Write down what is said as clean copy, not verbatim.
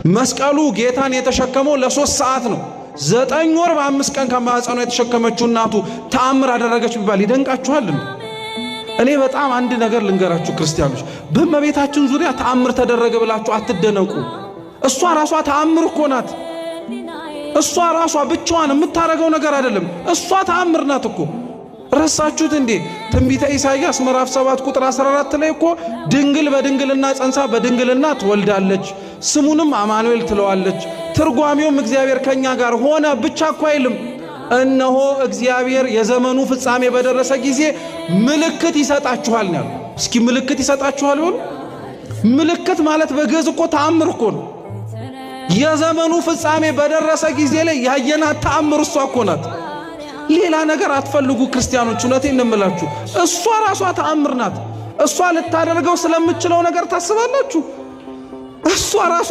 መስቀሉ ጌታን የተሸከመው ለ3 ሰዓት ነው። 9 ወር በ5 ቀን ከማህፀኗ የተሸከመችው እናቱ ተአምር አደረገች ቢባል ይደንቃችኋል? እኔ በጣም አንድ ነገር ልንገራችሁ ክርስቲያኖች፣ በእመቤታችን ዙሪያ ተአምር ተደረገ ብላችሁ አትደነቁ። እሷ ራሷ ተአምር እኮ ናት። እሷ ራሷ ብቻዋን የምታረገው ነገር አይደለም። እሷ ተአምር ናት እኮ። ረሳችሁት እንዴ? ትንቢተ ኢሳይያስ ምዕራፍ 7 ቁጥር 14 ላይ እኮ ድንግል በድንግልና ጸንሳ በድንግልና ትወልዳለች፣ ስሙንም አማኑኤል ትለዋለች። ትርጓሜውም እግዚአብሔር ከኛ ጋር ሆነ ብቻ እኮ አይልም። እነሆ እግዚአብሔር የዘመኑ ፍጻሜ በደረሰ ጊዜ ምልክት ይሰጣችኋል ነው። እስኪ ምልክት ይሰጣችኋል ይሁን። ምልክት ማለት በግዕዝ እኮ ተአምር እኮ ነው። የዘመኑ ፍጻሜ በደረሰ ጊዜ ላይ ያየናት ተአምር እሷ እኮ ናት። ሌላ ነገር አትፈልጉ ክርስቲያኖች፣ እውነቴን እንምላችሁ። እሷ ራሷ ተአምር ናት። እሷ ልታደርገው ስለምትችለው ነገር ታስባላችሁ? እሷ ራሷ